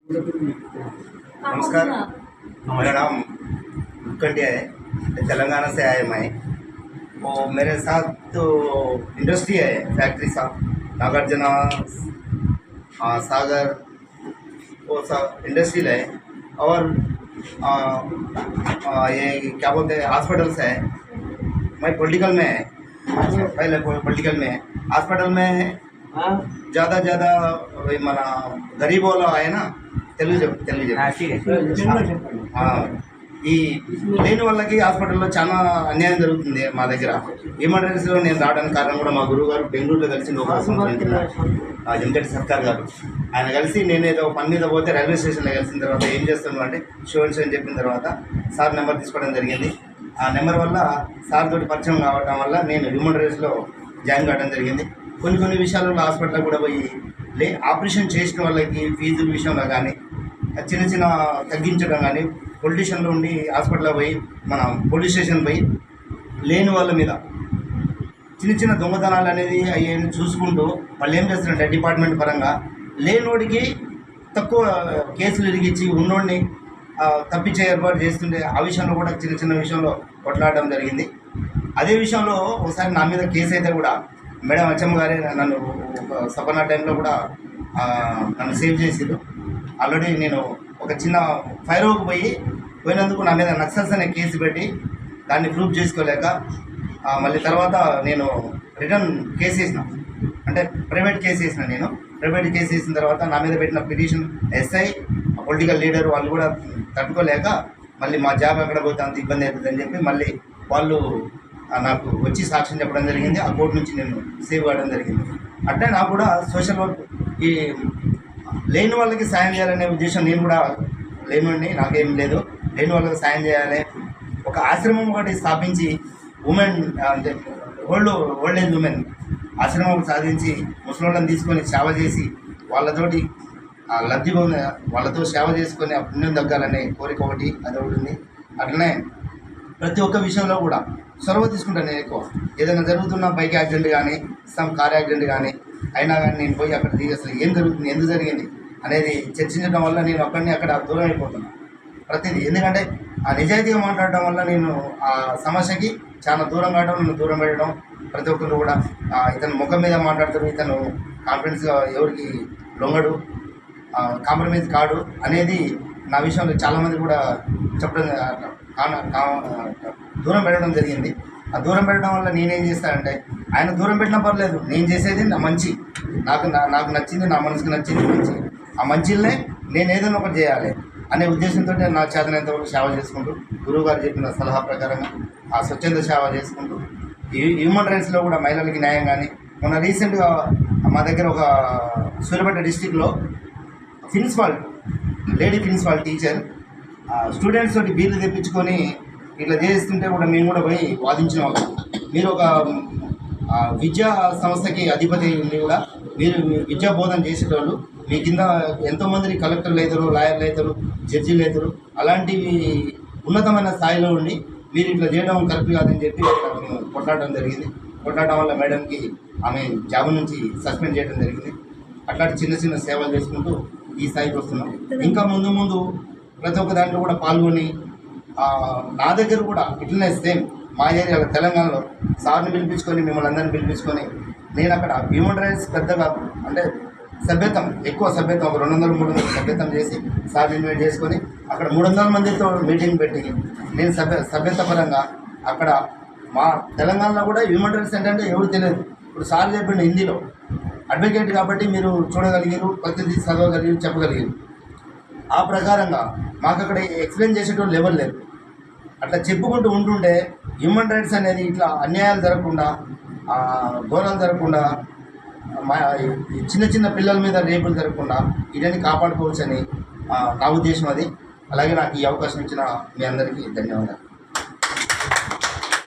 नमस्कार, मेरा नाम मुखंडिया है। तेलंगाना से आए मैं। वो मेरे साथ तो इंडस्ट्री है, फैक्ट्री सा नागार्जुना सागर, वो सब इंडस्ट्रियल है। और ये क्या बोलते हैं, हॉस्पिटल्स है। मैं पॉलिटिकल में है, पहले पॉलिटिकल में है। हॉस्पिटल में ज़्यादा మన గరీబ్ వాళ్ళు ఆయన తెలుగు ఈ లేని వాళ్ళకి హాస్పిటల్లో చాలా అన్యాయం జరుగుతుంది మా దగ్గర. ఎమర్జెన్సీలో నేను రావడానికి కారణం కూడా మా గురువు గారు బెంగళూరులో కలిసి ఒక వెంకట సర్కార్ గారు, ఆయన కలిసి నేను ఏదో పని మీద పోతే రైల్వే స్టేషన్లో కలిసిన తర్వాత ఏం చేస్తున్నాను అంటే షో అని చెప్పిన తర్వాత సార్ నెంబర్ తీసుకోవడం జరిగింది. ఆ నెంబర్ వల్ల సార్ తోటి పరిచయం కావడం వల్ల నేను హ్యూమన్ రైట్స్లో జాయిన్ కావడం జరిగింది. కొన్ని విషయాల్లో హాస్పిటల్లో కూడా పోయి ఆపరేషన్ చేసిన వాళ్ళకి ఫీజుల విషయంలో కానీ చిన్న తగ్గించడం కానీ, పొలిటీషియన్లో ఉండి హాస్పిటల్లో పోయి మన పోలీస్ స్టేషన్ పోయి లేని వాళ్ళ మీద చిన్న దొంగతనాలు అనేది అయ్యేది చూసుకుంటూ వాళ్ళు ఏం చేస్తున్నారంటే డిపార్ట్మెంట్ పరంగా లేనోడికి తక్కువ కేసులు ఇరిగించి ఉన్నోడిని తప్పించే ఏర్పాటు చేస్తుంటే ఆ విషయంలో కూడా చిన్న విషయంలో కొట్లాడడం జరిగింది. అదే విషయంలో ఒకసారి నా మీద కేసు అయితే కూడా మేడం అచ్చమ్మ గారే నన్ను సపనా టైంలో కూడా నన్ను సేవ్ చేసారు. ఆల్రెడీ నేను ఒక చిన్న ఫైర్కి పోయినందుకు నా మీద నక్సల్స్ అనే కేసు పెట్టి దాన్ని ప్రూఫ్ చేసుకోలేక మళ్ళీ తర్వాత నేను రిటర్న్ కేసు వేసిన, అంటే ప్రైవేట్ కేసు వేసిన. నేను ప్రైవేట్ కేసు వేసిన తర్వాత నా మీద పెట్టిన పిటిషన్ ఎస్ఐ పొలిటికల్ లీడర్ వాళ్ళు కూడా తట్టుకోలేక మళ్ళీ మా జాబ్ ఎక్కడ పోతే అంత ఇబ్బంది అవుతుందని చెప్పి మళ్ళీ వాళ్ళు నాకు వచ్చి సాక్ష్యం చెప్పడం జరిగింది. ఆ కోర్టు నుంచి నేను సేవ్ అవ్వడం జరిగింది. అంటే నాకు కూడా సోషల్ వర్క్ ఈ లేని వాళ్ళకి సాయం చేయాలనే ఉద్దేశం, నేను కూడా లేనివాడిని, నాకేం లేదు, లేని వాళ్ళకి సాయం చేయాలి. ఒక ఆశ్రమం ఒకటి స్థాపించి ఉమెన్ అంటే ఓల్డ్ ఏజ్ ఉమెన్ ఆశ్రమం సాధించి ముసలోళ్ళని తీసుకొని సేవ చేసి వాళ్ళతోటి లబ్ధి వాళ్ళతో సేవ చేసుకొని ఆ పుణ్యం తగ్గాలనే కోరిక ఒకటి అది ఒకటి ఉంది. అట్లనే ప్రతి ఒక్క విషయంలో కూడా చొరవ తీసుకుంటాను. నేను ఎక్కువ ఏదైనా జరుగుతున్న బైక్ యాక్సిడెంట్ కానీ కార్ యాక్సిడెంట్ కానీ అయినా కానీ నేను పోయి అక్కడ దిగి అసలు ఏం జరుగుతుంది, ఎందుకు జరిగింది అనేది చర్చించడం వల్ల నేను అక్కడ దూరం అయిపోతున్నాను ప్రతిదీ. ఎందుకంటే ఆ నిజాయితీగా మాట్లాడటం వల్ల నేను ఆ సమస్యకి చాలా దూరం కావడం, నన్ను దూరం పెట్టడం. ప్రతి ఒక్కరు కూడా ఇతను ముఖం మీద మాట్లాడతారు, ఇతను కాన్ఫిడెన్స్గా ఎవరికి లొంగడు, కాంప్రమైజ్ కాడు అనేది నా విషయంలో చాలామంది కూడా చెప్పడం దూరం పెట్టడం జరిగింది. ఆ దూరం పెట్టడం వల్ల నేనేం చేస్తానంటే ఆయన దూరం పెట్టినా పర్లేదు, నేను చేసేది నా మంచి, నాకు నచ్చింది, నా మనసుకు నచ్చింది మంచి. ఆ మంచిలనే నేను ఏదైనా ఒకటి చేయాలి అనే ఉద్దేశంతో నా చేతనంత వరకు సేవ చేసుకుంటూ గురువు గారు చెప్పిన సలహా ప్రకారంగా ఆ స్వచ్ఛంద సేవ చేసుకుంటూ హ్యూమన్ రైట్స్లో కూడా మహిళలకి న్యాయం కానీ మొన్న రీసెంట్గా మా దగ్గర ఒక సూర్యాపేట డిస్టిక్లో లేడీ ప్రిన్సిపాల్ టీచర్ స్టూడెంట్స్ తోటి బీర్లు తెప్పించుకొని ఇట్లా చేస్తుంటే కూడా మేము కూడా పోయి వాదించినాం. మీరు ఒక విద్యా సంస్థకి అధిపతి ఉండి కూడా మీరు విద్యా బోధన చేసేటోళ్ళు, మీ కింద ఎంతోమంది కలెక్టర్లు అవుతారు, లాయర్లు అవుతారు, జడ్జీలు అవుతారు, అలాంటివి ఉన్నతమైన స్థాయిలో ఉండి మీరు ఇట్లా చేయడం కరెక్ట్ కాదని చెప్పి మేము కొట్లాడడం జరిగింది. కొట్లాడడం వల్ల మేడంకి ఆమె జాబ్ నుంచి సస్పెండ్ చేయడం జరిగింది. అట్లాంటి చిన్న సేవలు చేసుకుంటూ ఈ స్థాయికి వస్తున్నాం. ఇంకా ముందు ప్రతి ఒక్క దాంట్లో కూడా పాల్గొని నా దగ్గర కూడా ఇట్లనే సేమ్ మా ఏరియాలో తెలంగాణలో సార్ని పిలిపించుకొని మిమ్మల్ని అందరిని పిలిపించుకొని నేను అక్కడ హ్యూమన్ రైట్స్ పెద్దగా అంటే ఎక్కువ సభ్యత్వం ఒక 200-300 సభ్యత్వం చేసి సార్ని ఇన్వైట్ చేసుకొని అక్కడ 300 మందితో మీటింగ్ పెట్టి నేను సభ్యత్వపరంగా అక్కడ మా తెలంగాణలో కూడా హ్యూమన్ రైట్స్ ఏంటంటే ఎవరు తెలియదు. ఇప్పుడు సార్ చెప్పిండు హిందీలో, అడ్వకేట్ కాబట్టి మీరు చూడగలిగారు, ప్రతిదీ చదవగలిగారు, చెప్పగలిగారు. ఆ ప్రకారంగా మాకు అక్కడ ఎక్స్ప్లెయిన్ చేసేటోళ్ళు ఎవరు లేరు. అట్లా చెప్పుకుంటూ ఉంటుంటే హ్యూమన్ రైట్స్ అనేది ఇట్లా అన్యాయాలు జరగకుండా, ఘోరాలు జరగకుండా, చిన్న పిల్లల మీద రేపులు జరగకుండా ఇవన్నీ కాపాడుకోవచ్చని నా ఉద్దేశం అది. అలాగే నాకు ఈ అవకాశం ఇచ్చిన మీ అందరికీ ధన్యవాదాలు.